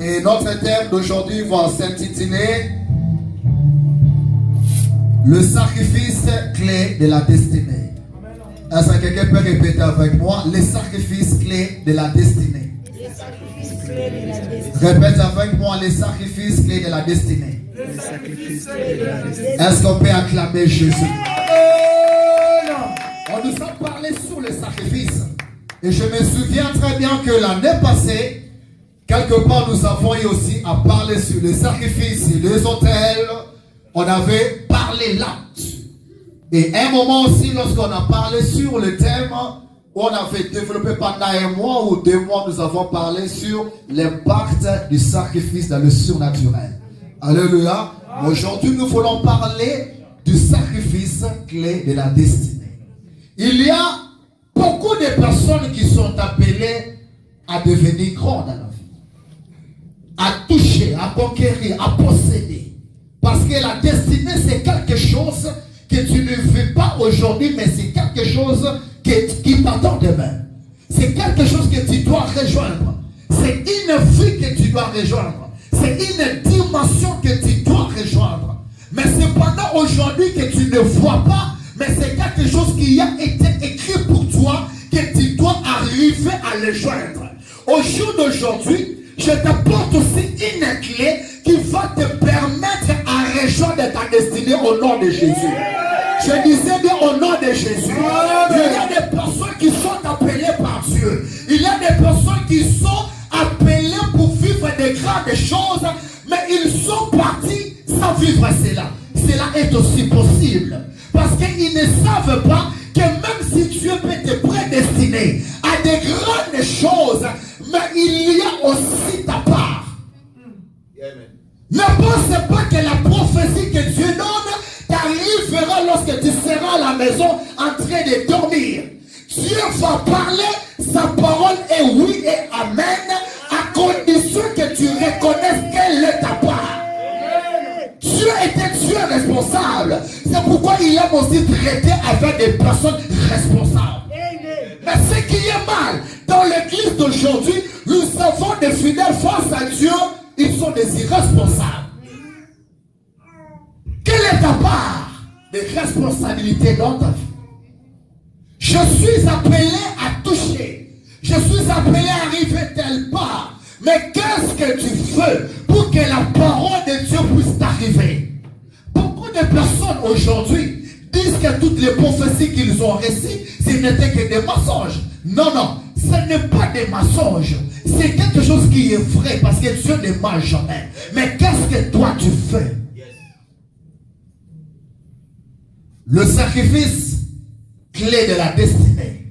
Et notre thème d'aujourd'hui va s'intituler le sacrifice clé de la destinée. Est-ce que quelqu'un peut répéter avec moi? Les sacrifices clés de la destinée. Répète avec moi, les sacrifices clés de la destinée. Est-ce qu'on peut acclamer Jésus? On nous a parlé sur les sacrifices. Et je me souviens très bien que l'année passée, quelque part nous avons eu aussi à parler sur les sacrifices et les autels. On avait parlé là-dessus. Et un moment aussi, lorsqu'on a parlé sur le thème, on avait développé pendant un mois ou 2 mois, nous avons parlé sur l'impact du sacrifice dans le surnaturel. Alléluia. Aujourd'hui, nous voulons parler du sacrifice clé de la destinée. Il y a beaucoup de personnes qui sont appelées à devenir grandes dans la vie, à toucher, à conquérir, à posséder. Parce que la destinée, c'est quelque chose que tu ne fais pas aujourd'hui, mais c'est quelque chose qui t'attend demain. C'est quelque chose que tu dois rejoindre. C'est une vie que tu dois rejoindre. C'est une dimension que tu dois rejoindre. Mais cependant, aujourd'hui, que tu ne vois pas, mais c'est quelque chose qui a été écrit pour toi, que tu dois arriver à le joindre. Au jour d'aujourd'hui, je t'apporte aussi une clé qui va te permettre à rejoindre ta destinée au nom de Jésus. Je disais bien au nom de Jésus. Il y a des personnes qui sont appelées par Dieu. Il y a des personnes qui sont appelées pour vivre de grandes choses, mais ils sont partis sans vivre cela. Cela est aussi possible. Parce qu'ils ne savent pas que même si Dieu peut te prédestiner à des grandes choses, mais il y a aussi ta part. Ne pense pas que la prophétie que Dieu donne t'arrivera lorsque tu seras à la maison en train de dormir. Dieu va parler, sa parole est oui et amen, à condition que tu reconnaisses quelle est ta part. Dieu était Dieu responsable. C'est pourquoi il aime aussi traiter avec des personnes responsables. Mais ce qui est mal, dans l'église d'aujourd'hui, nous avons des fidèles face à Dieu, ils sont des irresponsables. Quelle est ta part de responsabilité dans ta vie? Je suis appelé à toucher. Je suis appelé à arriver telle part. Mais qu'est-ce que tu fais pour que la parole de Dieu puisse t'arriver? Beaucoup de personnes aujourd'hui disent que toutes les prophéties qu'ils ont reçues, ce n'était que des mensonges. Non, non, ce n'est pas des mensonges. C'est quelque chose qui est vrai parce que Dieu ne ment jamais. Mais qu'est-ce que toi tu fais? Le sacrifice clé de la destinée.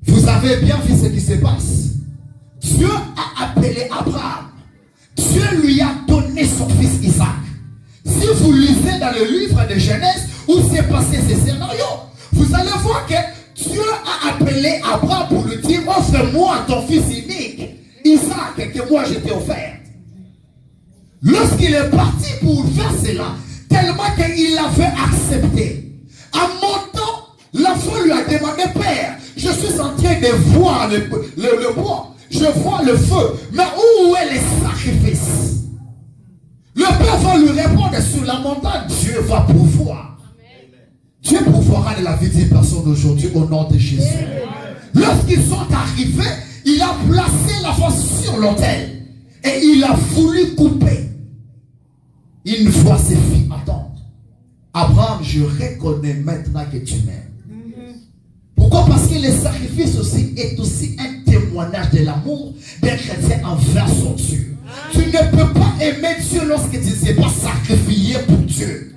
Vous avez bien vu ce qui se passe. Dieu a appelé Abraham. Dieu lui a donné son fils Isaac. Si vous lisez dans le livre de Genèse où s'est passé ce scénario, vous allez voir que Dieu a appelé Abraham pour lui dire: offre-moi ton fils unique, Isaac, que moi je t'ai offert. Lorsqu'il est parti pour faire cela, tellement qu'il l'avait accepté, en montant, l'enfant lui a demandé: Père, je suis en train de voir le bois. Je vois le feu, mais où est le sacrifice? Le Père va lui répondre: sur la montagne, Dieu va pourvoir. Dieu pourvoira de la vie d'une personne aujourd'hui au nom de Jésus. Lorsqu'ils sont arrivés, il a placé la face sur l'autel et il a voulu couper. Une fois ses filles attendre: Abraham, je reconnais maintenant que tu m'aimes. Pourquoi? Parce que le sacrifice aussi est aussi un témoignage de l'amour d'un chrétien envers son Dieu. Tu ne peux pas aimer Dieu lorsque tu ne sais pas sacrifier pour Dieu.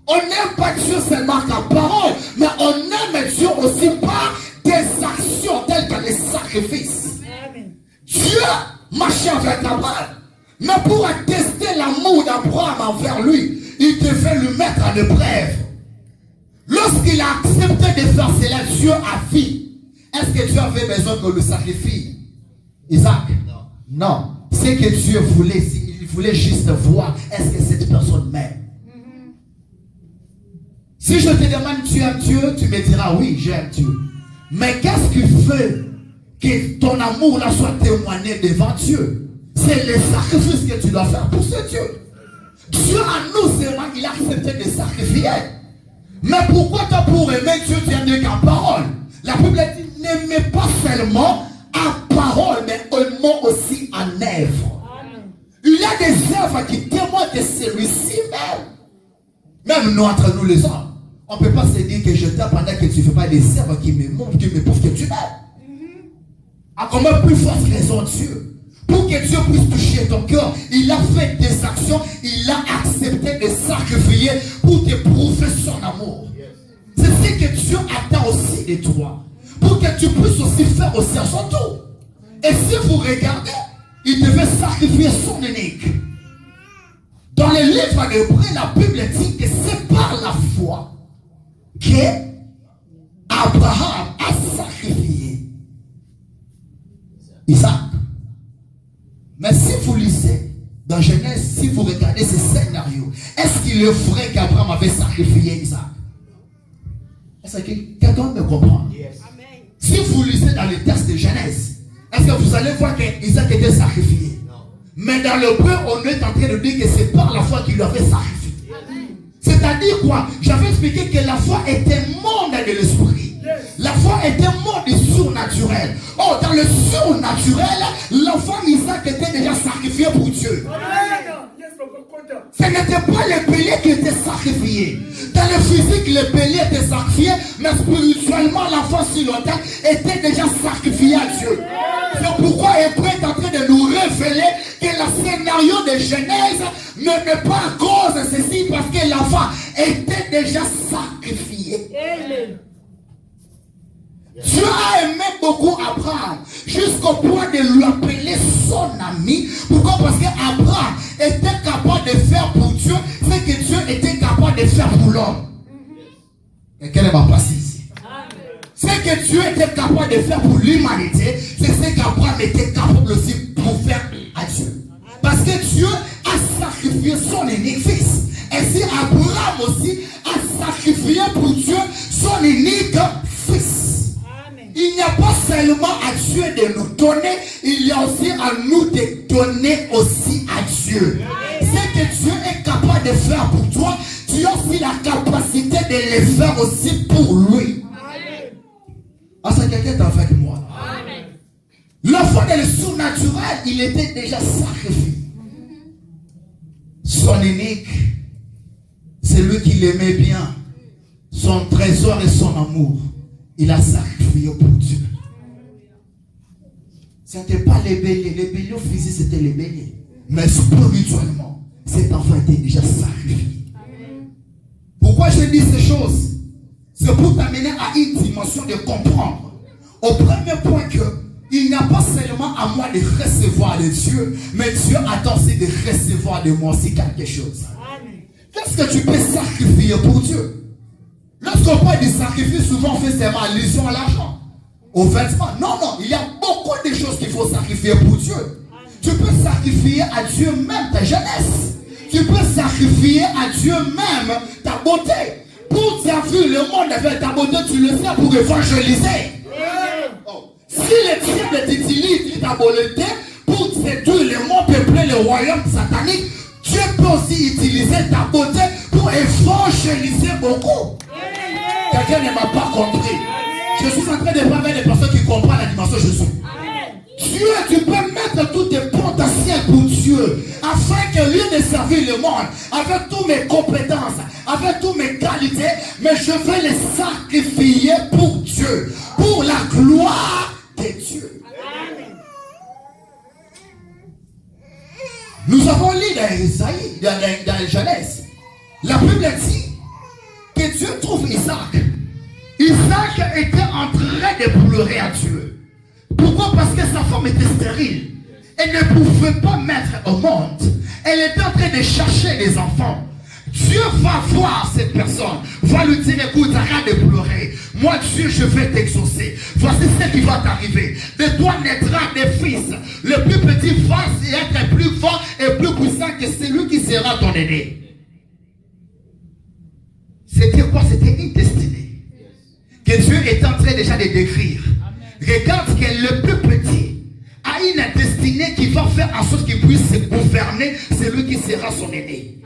On n'aime pas Dieu seulement qu'en parole, mais on aime Dieu aussi par des actions telles que les sacrifices. Dieu marchait avec Abraham, mais pour attester l'amour d'Abraham envers lui, il devait lui mettre en épreuve. Lorsqu'il a accepté de faire cela, Dieu a vu. Est-ce que Dieu avait besoin qu'on le sacrifie? Isaac? Non. Ce que Dieu voulait, il voulait juste voir, est-ce que cette personne m'aime? Si je te demande: tu aimes Dieu, tu me diras: oui, j'aime Dieu. Mais qu'est-ce qui fait que ton amour là soit témoigné devant Dieu? C'est le sacrifice que tu dois faire pour ce Dieu. Dieu à nous seulement, il a accepté de sacrifier. Mais pourquoi toi pour aimer Dieu, tu aimes Dieu qu'en parole? La Bible dit, n'aimez pas seulement en parole, mais aimons aussi en œuvre. Il y a des œuvres qui témoignent de celui-ci même. Même nous, entre nous les hommes, on ne peut pas se dire que je t'aime pendant que tu ne fais pas des œuvres qui me montrent, qui me prouvent que tu m'aimes. À comment plus forte raison Dieu? Pour que Dieu puisse toucher ton cœur, il a fait des actions, il a accepté de sacrifier pour te prouver son amour. C'est ce que Dieu attend aussi de toi. Pour que tu puisses aussi faire aussi à son tour. Et si vous regardez, il devait sacrifier son unique. Dans le livre d'Hébreux, la Bible dit que c'est par la foi que Abraham a sacrifié Isaac. Mais si vous lisez dans Genèse, si vous regardez ce scénario, est-ce qu'il est vrai qu'Abraham avait sacrifié Isaac? Est-ce que quelqu'un me comprend? Yes. Si vous lisez dans le texte de Genèse, est-ce que vous allez voir qu'Isaac était sacrifié? Non. Mais dans le peu, on est en train de dire que c'est par la foi qu'il avait sacrifié. C'est-à-dire quoi? J'avais expliqué que la foi était monde de l'esprit. La foi était monde du surnaturel. Oh, dans le surnaturel, l'enfant Isaac était déjà sacrifié pour Dieu. Ce n'était pas le bélier qui était sacrifié. Dans le physique, le bélier était sacrifié, mais spirituellement, l'enfant silotal était déjà sacrifié à Dieu. C'est pourquoi Hébreu est en train de nous révéler que le scénario de Genèse ne n'est pas à cause de ceci, parce que l'enfant était déjà sacrifié. Dieu a aimé beaucoup Abraham jusqu'au point de lui appeler son ami. Pourquoi? Parce qu'Abraham était capable de faire pour Dieu ce que Dieu était capable de faire pour l'homme. Quelqu'un m'a passé ici. Ce que Dieu était capable de faire pour l'humanité, c'est ce qu'Abraham était capable aussi pour faire à Dieu. Parce que Dieu a sacrifié son unique fils. Et si Abraham aussi a sacrifié pour Dieu son unique fils. Il n'y a pas seulement à Dieu de nous donner, il y a aussi à nous de donner aussi à Dieu. Ce que Dieu est capable de faire pour toi, tu as aussi la capacité de le faire aussi pour lui. Ah, ça, quelqu'un est avec moi. L'enfant de surnaturel, il était déjà sacrifié. Son unique, c'est lui qui l'aimait bien, son trésor et son amour. Il a sacrifié pour Dieu. Ce n'était pas les béliers. Les béliers physiques, c'était les béliers. Mais spirituellement, cet enfant était déjà sacrifié. Pourquoi je dis ces choses? C'est pour t'amener à une dimension de comprendre. Au premier point que il n'y a pas seulement à moi de recevoir de Dieu, mais Dieu attend aussi de recevoir de moi aussi quelque chose. Qu'est-ce que tu peux sacrifier pour Dieu? Lorsqu'on parle de sacrifice, souvent on fait seulement allusion à l'argent, aux vêtements. Non, il y a beaucoup de choses qu'il faut sacrifier pour Dieu. Tu peux sacrifier à Dieu même ta jeunesse. Tu peux sacrifier à Dieu même ta beauté. Pour servir le monde avec ta beauté, tu le fais pour évangéliser. Si le diable t'utilise ta beauté pour séduire le monde peuplé, le royaume satanique, Dieu peut aussi utiliser ta beauté pour évangéliser beaucoup. Quelqu'un ne m'a pas compris. Je suis en train de parler avec des personnes qui comprennent la dimension je suis. Dieu, tu peux mettre tous tes potentiels pour Dieu, afin que lieu de servir le monde, avec toutes mes compétences, avec toutes mes qualités, mais je vais les sacrifier pour Dieu, pour la gloire de Dieu. Nous avons lu dans Isaïe, dans Genèse, la Bible dit que Dieu trouve Isaac. Isaac était en train de pleurer à Dieu. Pourquoi? Parce que sa femme était stérile. Elle ne pouvait pas mettre au monde. Elle était en train de chercher des enfants. Dieu va voir cette personne, va lui dire, écoute, arrête de pleurer. Moi, Dieu, je vais t'exaucer. Voici ce qui va t'arriver. De toi naîtra des fils. Le plus petit va être plus fort et plus puissant que celui qui sera ton aîné. C'était quoi? C'était une destinée que Dieu est en train déjà de décrire. Regarde que le plus petit a une destinée qui va faire en sorte qu'il puisse gouverner celui qui sera son aîné.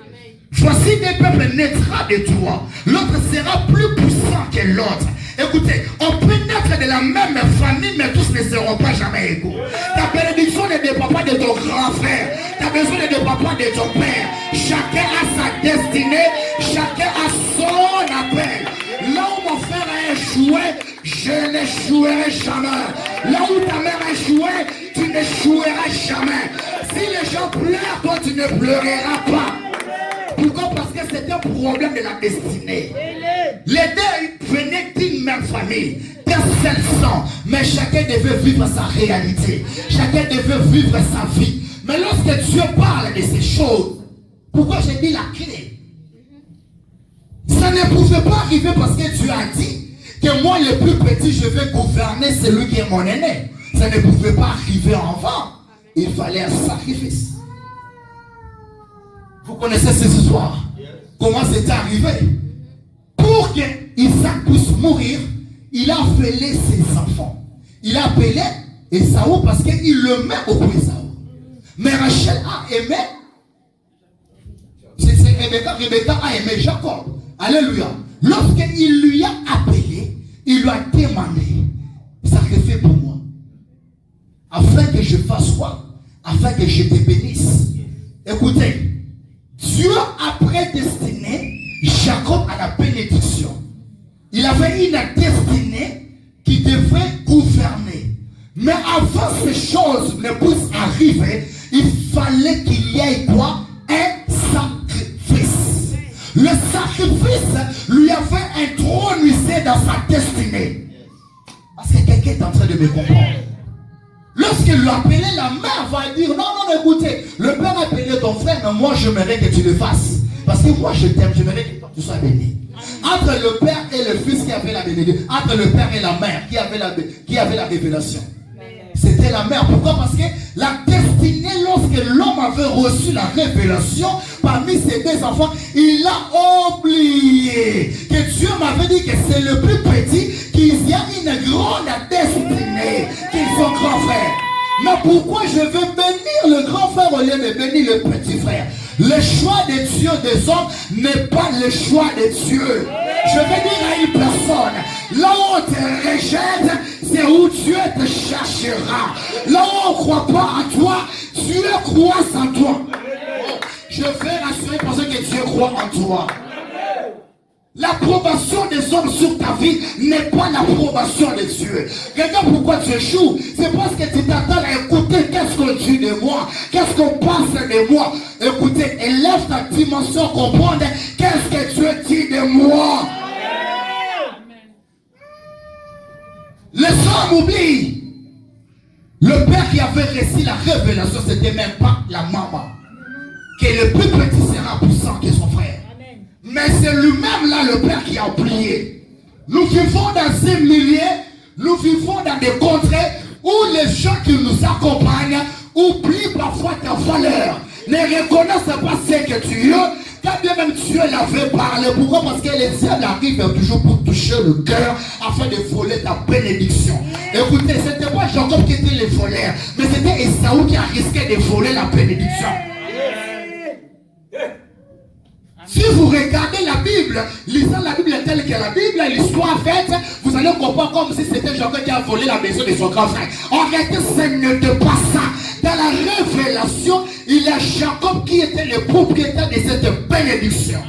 Voici des peuples naîtra de toi. L'autre sera plus puissant que l'autre. Écoutez, on peut naître de la même famille, mais tous ne seront pas jamais égaux. Ta bénédiction ne dépend pas de ton grand frère. Ta besoin ne dépend pas de ton père. Chacun a sa destinée. Chacun a son appel. Là où mon frère a échoué, je n'échouerai jamais. Là où ta mère a échoué, tu n'échoueras jamais. Si les gens pleurent, toi tu ne pleureras pas. Pourquoi? Parce que c'est un problème de la destinée. Les deux venaient d'une même famille, d'un seul sang, mais chacun devait vivre sa réalité. Chacun devait vivre sa vie. Mais lorsque Dieu parle de ces choses, pourquoi j'ai dit la clé? Ça ne pouvait pas arriver parce que Dieu a dit que moi le plus petit, je vais gouverner celui qui est mon aîné. Ça ne pouvait pas arriver avant. Il fallait un sacrifice. Vous connaissez cette histoire? Comment c'est arrivé? Pour que Isaac puisse mourir, il a appelé ses enfants. Il a appelé Esaü parce qu'il le met au cou Esaü. Mais Rachel a aimé. C'est Rebecca a aimé Jacob. Alléluia. Lorsqu'il lui a appelé, il lui a demandé, sacrifie pour moi. Afin que je fasse quoi? Afin que je te bénisse. Écoutez. Dieu a prédestiné Jacob à la bénédiction. Il avait une destinée qui devait gouverner. Mais avant que ces choses ne puissent arriver, il fallait qu'il y ait quoi? Un sacrifice. Le sacrifice lui avait intronisé dans sa destinée. Parce que quelqu'un est en train de me comprendre. Lorsqu'il l'a appelé, la mère va dire, non, écoutez, le père a appelé ton frère, mais moi j'aimerais que tu le fasses. Parce que moi je t'aime, j'aimerais que tu sois béni. Entre le père et le fils qui avait la bénédiction, entre le père et la mère qui avait la révélation. C'était la mère. Pourquoi? Parce que la destinée, lorsque l'homme avait reçu la révélation, parmi ses deux enfants, il a oublié que Dieu m'avait dit que c'est le plus petit, qu'il y a une grande destinée, qu'ils sont grands frères. Mais pourquoi je veux bénir le grand frère au lieu de bénir le petit frère? Le choix de Dieu des hommes n'est pas le choix de Dieu. Je vais dire à une personne, là où on te rejette, c'est où Dieu te cherchera. Là où on ne croit pas en toi, Dieu croit en toi. Je vais rassurer pour ceux que Dieu croit en toi. L'approbation des hommes sur ta vie n'est pas l'approbation de Dieu. Regarde pourquoi tu échoues. C'est parce que tu t'attends à écouter qu'est-ce qu'on dit de moi, qu'est-ce qu'on pense de moi. Écoutez, élève ta dimension, comprendre qu'est-ce que Dieu dit de moi. Les hommes oublient. Le père qui avait reçu la révélation, c'était même pas la maman. Que le plus petit sera puissant que son frère. Mais c'est lui-même là le père qui a oublié. Nous vivons dans un milieu, nous vivons dans des contrées où les gens qui nous accompagnent oublient parfois ta valeur. Ne reconnaissent pas ce que tu es. Quand bien même Dieu l'avait parlé. Pourquoi? Parce que les diables arrivent toujours pour toucher le cœur afin de voler ta bénédiction. Écoutez, c'était pas Jacob qui était le voleur, mais c'était Esaü qui a risqué de voler la bénédiction. Si vous regardez la Bible, lisant la Bible telle que la Bible, l'histoire faite, vous allez comprendre comme si c'était Jacob qui a volé la maison de son grand frère. En réalité, ce n'est pas ça. Dans la révélation, il y a Jacob qui était le propriétaire de cette bénédiction.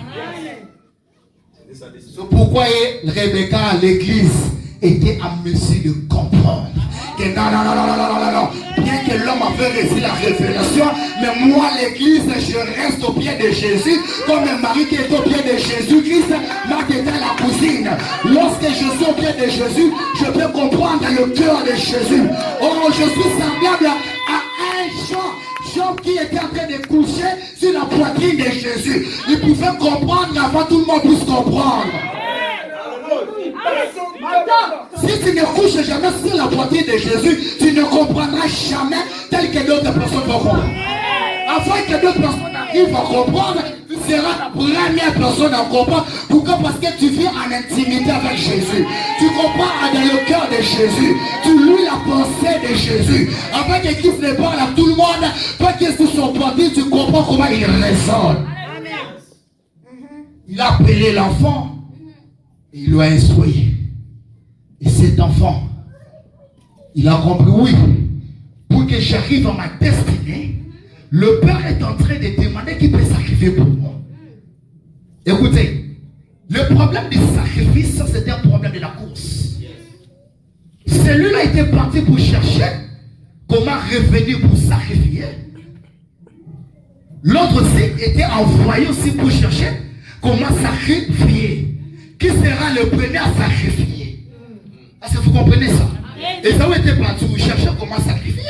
C'est pourquoi Rebecca à l'église était en mesure de comprendre que non. Bien que l'homme avait reçu la révélation, mais moi l'église, je reste au pied de Jésus, comme un mari qui est au pied de Jésus-Christ, m'a été la cousine. Lorsque je suis au pied de Jésus, je peux comprendre le cœur de Jésus. Oh, je suis semblable à un Job qui était en train de coucher sur la poitrine de Jésus. Il pouvait comprendre avant tout le monde puisse comprendre. Si tu ne couches jamais sur la poitrine de Jésus, tu ne comprendras jamais tel que d'autres personnes vont comprendre. Afin que d'autres personnes arrivent à comprendre, seras la première personne à comprendre. Pourquoi? Parce que tu vis en intimité avec Jésus. Tu comprends dans le cœur de Jésus. Tu lis la pensée de Jésus. Avant que Christ ne parle à tout le monde, toi qui es sur son portier, tu comprends comment il raisonne. Il a appelé l'enfant. Il lui a instruit. Et cet enfant, il a compris, oui, pour que j'arrive à ma destinée, le Père est en train de demander qui peut sacrifier pour moi. Écoutez, le problème du sacrifice, ça c'était un problème de la course. Celui-là était parti pour chercher comment revenir pour sacrifier. L'autre aussi était envoyé aussi pour chercher comment sacrifier. Qui sera le premier à sacrifier? Est-ce que vous comprenez ça? Et ça était parti pour chercher comment sacrifier.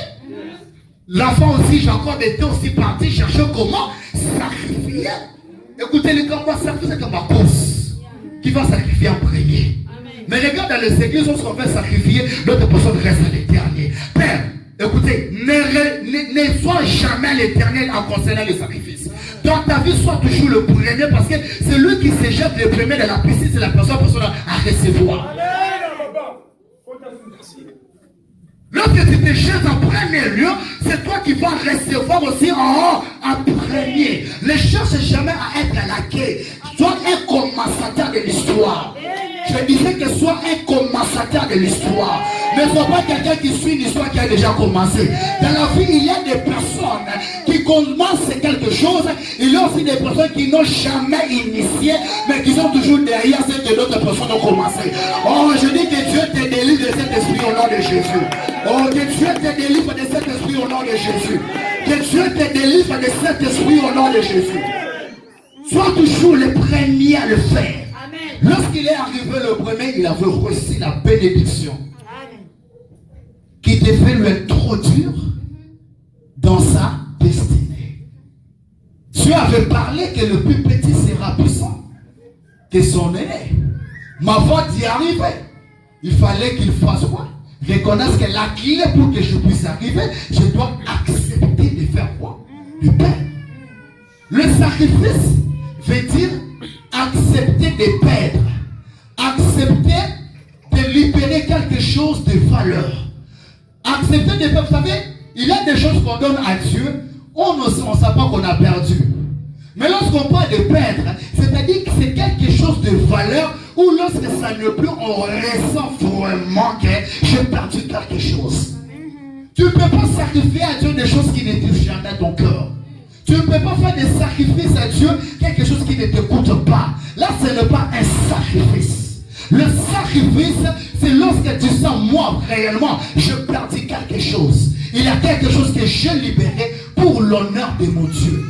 L'enfant aussi, Jacob, était aussi parti chercher comment sacrifier. Écoutez, les combats sacrifier, c'est comme ma course. Qui va sacrifier en premier? Mais regarde dans les églises, lorsqu'on veut sacrifier, l'autre personne reste à l'éternel. Père, écoutez, ne sois jamais l'éternel en concernant le sacrifice. Dans ta vie, sois toujours le premier, parce que c'est lui qui se jette le premier de la piscine, c'est la personne à recevoir. Lorsque tu te jettes en premier lieu, c'est toi qui vas recevoir aussi en premier. Ne cherche jamais à être à la quai. Sois un commensateur de l'histoire. Je disais que sois un commensateur de l'histoire. Ne sois pas quelqu'un qui suit une histoire qui a déjà commencé. Dans la vie, il y a des personnes qui commencent quelque chose. Il y a aussi des personnes qui n'ont jamais initié, mais qui sont toujours derrière ce que d'autres personnes ont commencé. Oh, je dis que Dieu te délivre de cet esprit au nom de Jésus. Oh, que Dieu te délivre de cet esprit au nom de Jésus. Que Dieu te délivre de cet esprit au nom de Jésus. Sois toujours le premier à le faire. Lorsqu'il est arrivé le premier, il avait reçu la bénédiction qui devait lui introduire dans sa destinée. Dieu avait parlé que le plus petit sera puissant que son aîné. Mais avant d'y arriver, il fallait qu'il fasse quoi? Reconnaisse que la clé pour que je puisse arriver, je dois accepter de faire quoi? Du pain. Le sacrifice veut dire accepter de perdre, accepter de libérer quelque chose de valeur, accepter de perdre. Vous savez, il y a des choses qu'on donne à Dieu, on ne sait pas qu'on a perdu. Mais lorsqu'on parle de perdre, c'est-à-dire que c'est quelque chose de valeur, ou lorsque ça ne plus, on ressent vraiment que j'ai perdu quelque chose. Tu ne peux pas sacrifier à Dieu des choses qui ne touchent jamais ton cœur. Tu ne peux pas faire des sacrifices à Dieu, quelque chose qui ne te coûte pas. Là, ce n'est pas un sacrifice. Le sacrifice, c'est lorsque tu sens, moi, réellement, je perdis quelque chose. Il y a quelque chose que j'ai libéré pour l'honneur de mon Dieu.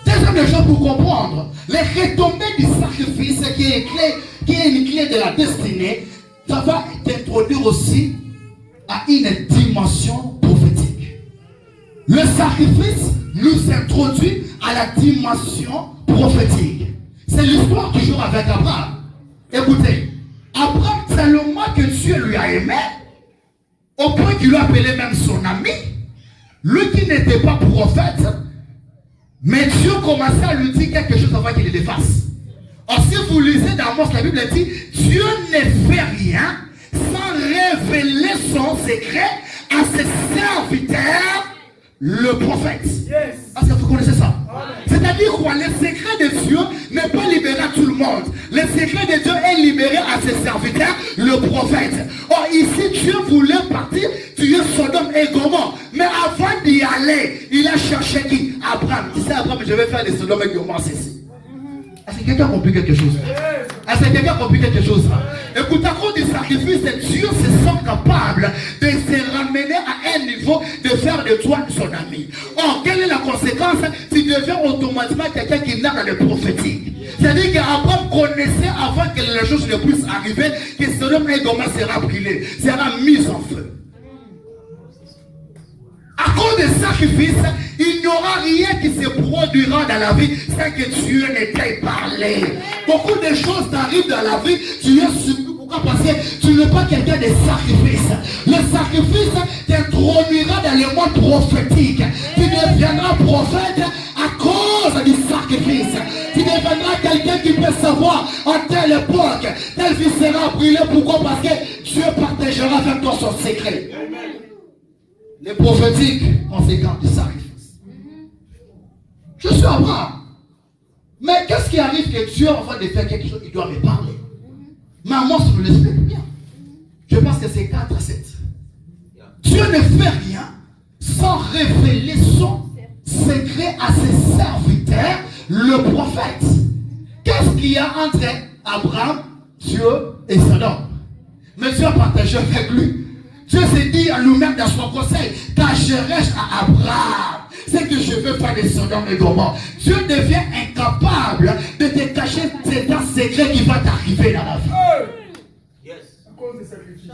Deuxième chose pour comprendre, les retombées du sacrifice qui est une clé de la destinée, ça va t'introduire aussi à une dimension prophétique. Le sacrifice nous introduit à la dimension prophétique. C'est l'histoire toujours avec Abraham. Écoutez, Abraham, c'est le moi que Dieu lui a aimé, au point qu'il lui a appelé même son ami, lui qui n'était pas prophète, mais Dieu commençait à lui dire quelque chose avant qu'il le défasse. Or, si vous lisez dans Amos, la Bible dit, Dieu ne fait rien sans révéler son secret à ses serviteurs, le prophète. Yes. Est-ce que vous connaissez ça? C'est-à-dire quoi? Le secret de Dieu n'est pas libéré à tout le monde. Le secret de Dieu est libéré à ses serviteurs, le prophète. Or ici, Dieu voulait partir tuer Sodome et Gomorrhe. Mais avant d'y aller, il a cherché qui? Abraham. Il dit, Abraham, je vais faire des Sodome et Gomorrhe ici. Est-ce que quelqu'un a compris quelque chose? Est-ce que quelqu'un a compris quelque chose? Écoute, à cause du sacrifice, Dieu se sent capable de se ramener à un niveau de faire de toi son ami. Or, quelle est la conséquence? Tu deviens automatiquement quelqu'un qui n'a dans le prophétique. C'est-à-dire qu'Abraham connaissait avant que les choses ne puissent arriver, que Sodome et Gomorrhe sera brûlé, sera mis en feu. À cause des sacrifices, il n'y aura rien qui se produira dans la vie sans que Dieu ne t'ait parlé. Beaucoup de choses t'arrivent dans la vie, tu es surpris. Pourquoi? Parce que tu n'es pas quelqu'un de sacrifice. Le sacrifice t'introduira dans le monde prophétique. Tu deviendras prophète à cause quelqu'un qui peut savoir en telle époque, telle vie sera brûlée. Pourquoi? Parce que Dieu partagera avec toi son secret. Les prophétiques conséquences du sacrifice. Je suis Abraham. Mais qu'est-ce qui arrive que Dieu, avant de faire quelque chose, il doit me parler? Mais moi, je me l'explique bien. Je pense que c'est 4 à 7. Dieu ne fait rien sans révéler son secret à ses serviteurs, le prophète. Qu'est-ce qu'il y a entre Abraham, Dieu et Sodome? Mais Dieu a partagé avec lui. Dieu s'est dit à lui-même dans son conseil, cacherai-je à Abraham c'est que je veux faire des Sodome et Gomorrhe. Dieu devient incapable de te cacher un secret qui va t'arriver dans la vie.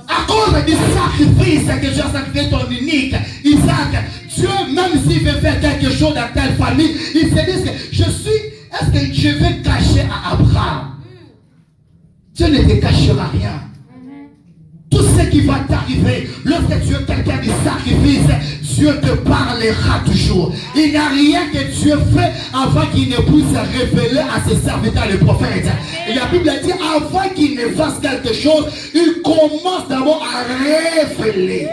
À cause du sacrifice que Dieu a sacrifié ton unique Isaac, Dieu, même s'il veut faire quelque chose dans telle famille, il se dit que est-ce que je vais cacher à Abraham? Dieu ne te cachera rien. Tout ce qui va t'arriver, lorsque tu es quelqu'un du sacrifice, Dieu te parlera toujours. Il n'y a rien que Dieu fait avant qu'il ne puisse révéler à ses serviteurs les prophètes. Et la Bible dit, avant qu'il ne fasse quelque chose, il commence d'abord à révéler.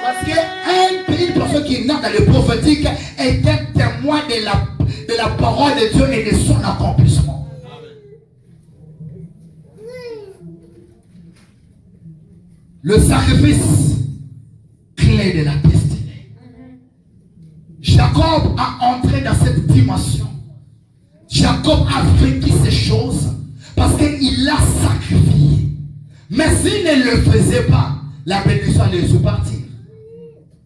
Parce qu'une personne qui est née dans le prophétique est un témoin de la parole de Dieu et de son accomplissement. Le sacrifice, clé de la destinée. Jacob a entré dans cette dimension. Jacob a vécu ces choses parce qu'il a sacrifié. Mais s'il ne le faisait pas, la bénédiction allait se partir.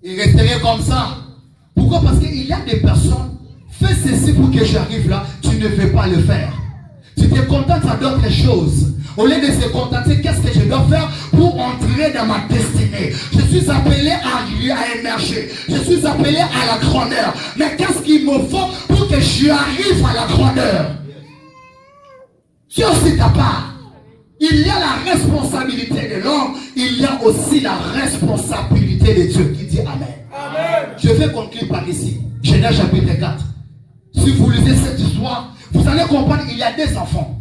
Il resterait comme ça. Pourquoi? Parce qu'il y a des personnes, fais ceci pour que j'arrive là, tu ne veux pas le faire. Tu te contentes à d'autres choses. Au lieu de se contenter, qu'est-ce que je dois faire pour entrer dans ma destinée? Je suis appelé à émerger. Je suis appelé à la grandeur. Mais qu'est-ce qu'il me faut pour que j'arrive à la grandeur? Dieu aussi ta part. Il y a la responsabilité de l'homme. Il y a aussi la responsabilité de Dieu. Qui dit Amen. Amen. Je vais conclure par ici. Genèse chapitre 4. Si vous lisez cette histoire, vous allez comprendre qu'il y a des enfants.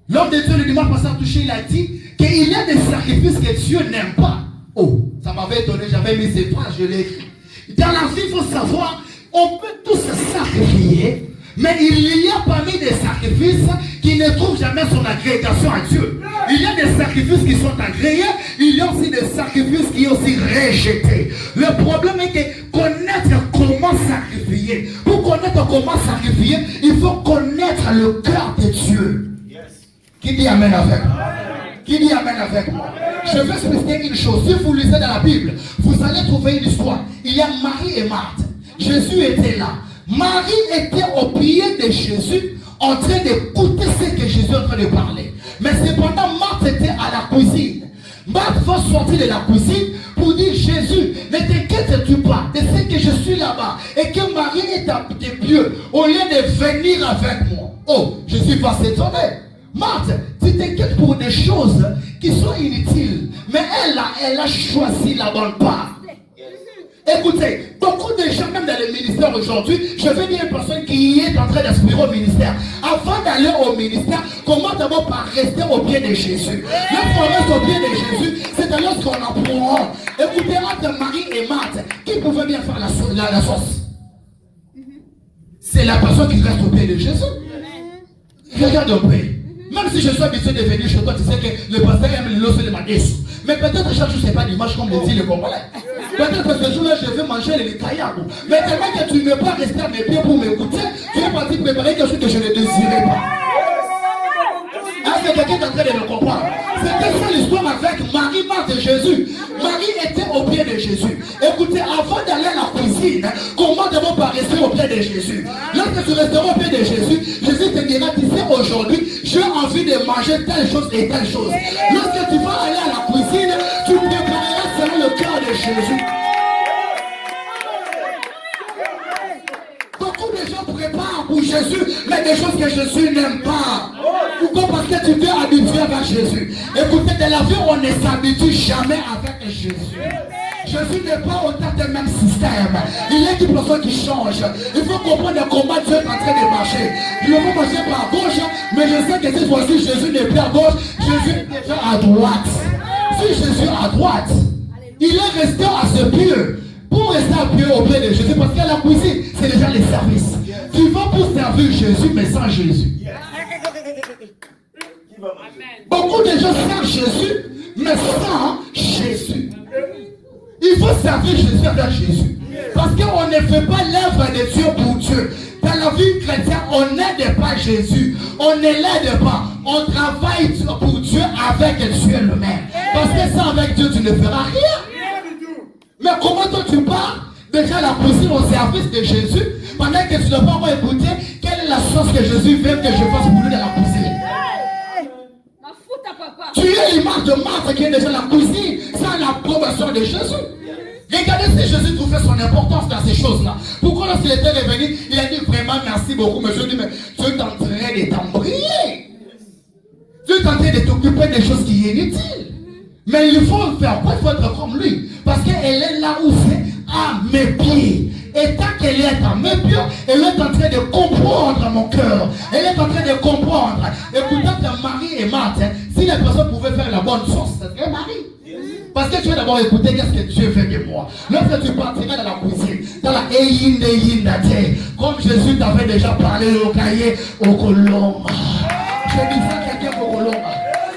L'homme de Dieu le dimanche passé a touché, il a dit qu'il y a des sacrifices que Dieu n'aime pas. Oh, ça m'avait étonné, j'avais mis ces phrases, je l'ai écrit. Dans la vie, il faut savoir, on peut tous se sacrifier, mais il y a parmi des sacrifices qui ne trouvent jamais son agrégation à Dieu. Il y a des sacrifices qui sont agréés, il y a aussi des sacrifices qui sont aussi rejetés. Le problème est que connaître comment sacrifier. Pour connaître comment sacrifier, il faut connaître le cœur de Dieu. Qui dit Amen avec moi? Qui dit Amen avec moi? Je vais expliquer une chose. Si vous lisez dans la Bible, vous allez trouver une histoire. Il y a Marie et Marthe. Jésus était là. Marie était au pied de Jésus en train d'écouter ce que Jésus est en train de parler. Mais cependant, Marthe était à la cuisine. Marthe va sortir de la cuisine pour dire Jésus, ne t'inquiètes-tu pas de ce que je suis là-bas et que Marie est à tes pieds au lieu de venir avec moi. Oh, Jésus va s'étonner. Marthe, tu t'inquiètes pour des choses qui sont inutiles. Mais elle a choisi la bonne part. Écoutez, beaucoup de gens, même dans le ministère aujourd'hui, je vais dire une personne qui est en train d'aspirer au ministère. Avant d'aller au ministère, commence d'abord par rester au pied de Jésus. Lorsqu'on reste au pied de Jésus, c'est alors qu'on apprend. Écoutez, entre Marie et Marthe, qui pouvait bien faire la sauce? C'est la personne qui reste au pied de Jésus. Regarde un peu. Même si je suis habitué de venir chez toi, tu sais que le pasteur aime l'os et le maïs. Mais peut-être chaque jour, ce n'est pas dimanche comme le dit le Congolais. Peut-être que ce jour-là, je vais manger les caillards. Mais tellement que tu ne peux pas rester à mes pieds pour m'écouter, tu es parti préparer quelque chose que je ne désirais pas. Est-ce que quelqu'un est en train de me comprendre? C'était ça l'histoire avec Marie, Marthe et Jésus. Marie était au pied de Jésus. Écoutez, avant d'aller à la cuisine, comment d'abord par rester au pied de Jésus? Lorsque tu resteras au pied de Jésus, Jésus te dira, tu sais, aujourd'hui, j'ai envie de manger telle chose et telle chose. Lorsque tu vas aller à la cuisine, tu prépareras selon le cœur de Jésus. Beaucoup de gens préparent pour Jésus, mais des choses que Jésus n'aime pas. Pourquoi? Parce que tu t'es habitué avec Jésus. Écoutez, de la vie, on ne s'habitue jamais avec Jésus. Jésus n'est pas au tête du même système. Il est une personne qui change. Il faut comprendre comment Dieu est en train de marcher. Je veux marcher par gauche, mais je sais que cette fois-ci, Jésus n'est plus à gauche, Jésus est déjà à droite. Si Jésus est à droite, il est resté à ce pied. Pour rester à pied auprès de Jésus, parce que la cuisine, c'est déjà les services. Tu vas pour servir Jésus, mais sans Jésus. Beaucoup de gens servent Jésus, mais sans Jésus. Il faut servir Jésus avec Jésus. Parce qu'on ne fait pas l'œuvre de Dieu pour Dieu. Dans la vie chrétienne, on n'aide pas Jésus. On ne l'aide pas. On travaille pour Dieu avec Dieu lui-même. Parce que sans avec Dieu, tu ne feras rien. Mais comment toi tu pars déjà la cuisine au service de Jésus pendant que tu n'as pas encore écouté quelle est la chose que Jésus veut que je fasse pour lui dans la cuisine. Tu es l'image de Marthe qui est déjà dans la cuisine sans l'approbation de Jésus. Regardez si Jésus trouvait son importance dans ces choses-là. Pourquoi lorsqu'il était revenu, il a dit vraiment merci beaucoup. Mais je dis, mais Dieu est en train de t'embrayer. Dieu est en train de t'occuper des choses qui sont inutiles. Mais il faut faire quoi? Il faut être comme lui. Parce qu'elle est là où c'est à mes pieds. Et tant qu'elle est à mes pieds, elle est en train de comprendre mon cœur. Elle est en train de comprendre. Écoutez, Marie et Marthe, si les personnes pouvaient faire la bonne chose, ce serait Marie. Parce que tu vas d'abord écouter qu'est-ce que Dieu veut de moi. Lorsque tu partiras dans la cuisine, dans la comme Jésus t'avait déjà parlé au cahier, au colombe. Je disais à quelqu'un au colombe.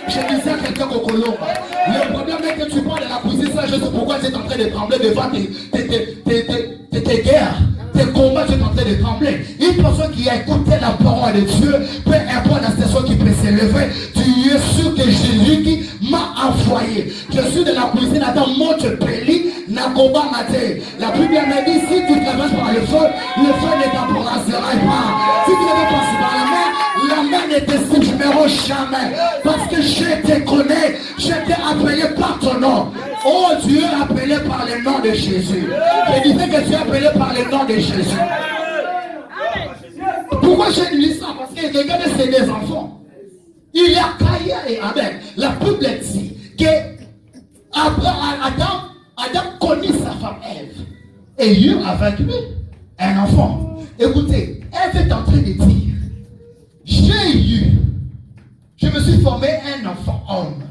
Je disais à quelqu'un au colombe. Le problème est que tu parles de la cuisine, ça, je sais pourquoi tu es en train de trembler devant tes guerres. Tes combats, tu es en train de trembler. Une personne qui a écouté la parole de Dieu, peu importe la station qui peut s'élever, tu es sûr que Jésus qui m'a envoyé. Je suis de la cuisine, attends, monte peli, n'a combat maté. La Bible m'a dit, si tu traverses par le feu ne t'embrasera pas. Si tu ne veux passer par la mer ne t'estimerait jamais. Parce que je te connais, je t'ai appelé par ton nom. Oh Dieu, appelé par le nom de Jésus. Je disais que tu es appelé par le nom de Jésus. Pourquoi j'ai dit ça? Parce que regardez ces deux enfants. Il y a Caïn et Abel. La Bible dit que Adam connaît sa femme Ève. Et il y a avec lui un enfant. Écoutez, Ève est en train de dire, je me suis formé un enfant homme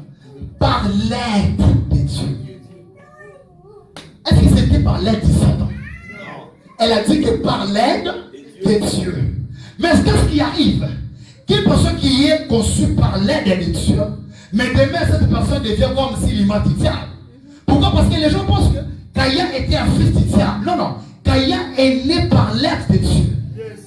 par l'aide de Dieu. Est-ce que c'était par l'aide de Satan? Elle a dit que par l'aide de Dieu. Mais qu'est-ce qui arrive? Qu'une personne qui est conçue par l'aide de Dieu, mais demain cette personne devient comme si l'image du diable. Pourquoi? Parce que les gens pensent que Caïn était un fils du diable. Non, non. Caïn est né par l'aide de Dieu.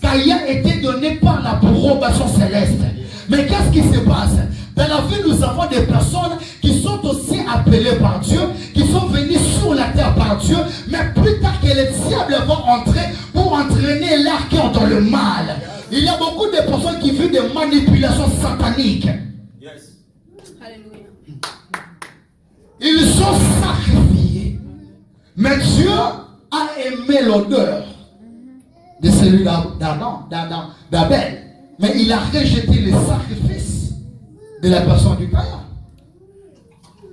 Caïn était donné par l'approbation céleste. Mais qu'est-ce qui se passe? Dans la vie, nous avons des personnes qui sont aussi appelées par Dieu, qui sont venues sur la terre par Dieu, mais plus tard que les diables vont entrer pour entraîner leur cœur dans le mal. Il y a beaucoup de personnes qui vivent des manipulations sataniques. Ils sont sacrifiés. Mais Dieu a aimé l'odeur de celui d'Abel. Mais il a rejeté le sacrifice de la personne du Caïn.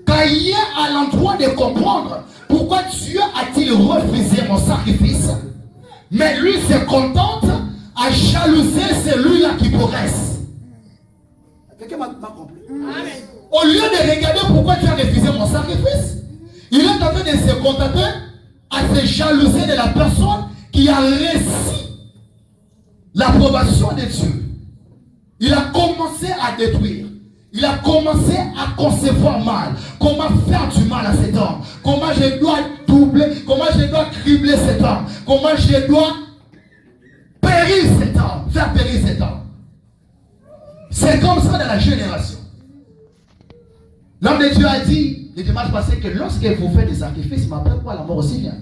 Caïn a l'endroit de comprendre pourquoi Dieu a-t-il refusé mon sacrifice. Mais lui se contente à jalouser celui-là qui progresse. Quelqu'un m'a compris? Au lieu de regarder pourquoi tu as refusé mon sacrifice, il est en train de se contenter à se jalouser de la personne qui a réussi l'approbation de Dieu. Il a commencé à détruire. Il a commencé à concevoir mal. Comment faire du mal à cet homme? Comment je dois doubler? Comment je dois cribler cet homme? Comment je dois périr cet homme? Faire périr cet homme. C'est comme ça dans la génération. L'homme de Dieu a dit, le dimanche passé, que lorsque vous faites des sacrifices, mais après quoi la mort aussi vient.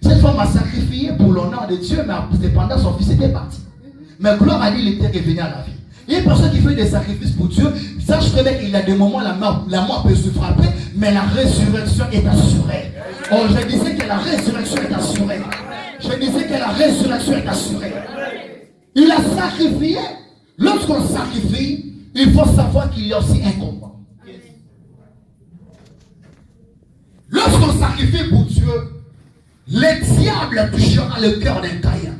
Cette femme a sacrifié pour l'honneur de Dieu, mais cependant son fils était parti. Mais gloire à lui, il était revenu à la vie. Il y a une personne qui fait des sacrifices pour Dieu, sache très bien qu'il y a des moments la mort peut se frapper, mais la résurrection est assurée. Oh, je disais que la résurrection est assurée. Je disais que la résurrection est assurée. Il a sacrifié. Lorsqu'on sacrifie, il faut savoir qu'il y a aussi un combat. Lorsqu'on sacrifie pour Dieu, le diable touchera le cœur d'un Caïn.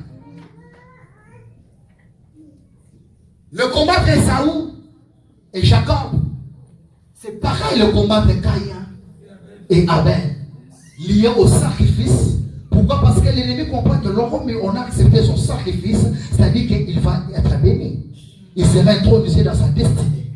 Le combat entre Esaü et Jacob, c'est pareil le combat entre Caïn et Abel, lié au sacrifice. Pourquoi? Parce que l'ennemi comprend que lorsqu'on a accepté son sacrifice, c'est-à-dire qu'il va être béni. Il sera introduit dans sa destinée.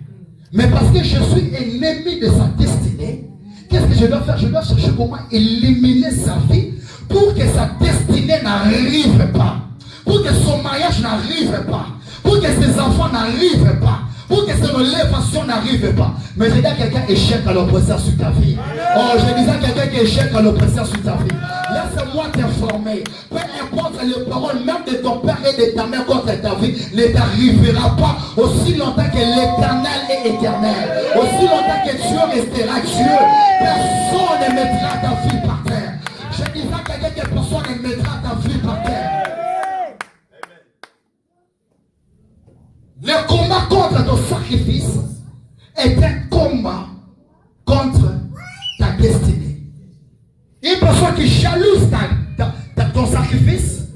Mais parce que je suis ennemi de sa destinée, qu'est-ce que je dois faire? Je dois chercher comment éliminer sa vie pour que sa destinée n'arrive pas, pour que son mariage n'arrive pas, pour que ses enfants n'arrivent pas, pour que cette élévation n'arrive pas. Mais je dis à quelqu'un échec à l'oppresseur sur ta vie. Oh, je disais à quelqu'un qui échec à l'oppresseur sur ta vie. Laisse-moi t'informer. Peu importe les paroles, même de ton père et de ta mère contre ta vie, ne t'arrivera pas aussi longtemps que l'éternel est éternel. Aussi longtemps que Dieu restera Dieu. Personne ne mettra ta vie par terre. Je disais à quelqu'un que personne ne mettra ta vie par terre. Le combat contre ton sacrifice est un combat contre ta destinée. Une personne qui jalouse ton sacrifice,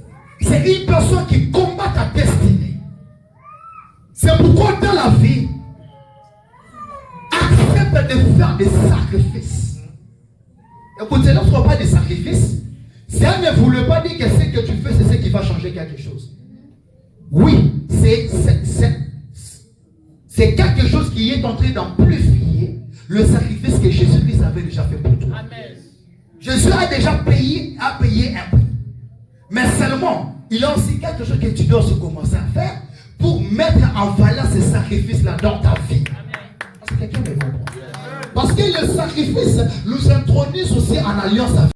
c'est une personne qui combat ta destinée. C'est pourquoi dans la vie, accepte de faire des sacrifices. Écoutez, lorsqu'on parle des sacrifices, ça ne voulait pas dire que ce que tu fais, c'est ce qui va changer quelque chose. Oui, c'est quelque chose qui est en train d'amplifier le sacrifice que Jésus-Christ avait déjà fait pour toi. Amen. Jésus a déjà payé un prix. Mais seulement, il y a aussi quelque chose que tu dois aussi commencer à faire pour mettre en valeur ces sacrifices-là dans ta vie. Parce que quelqu'un me comprend. Parce que le sacrifice nous introduit aussi en alliance avec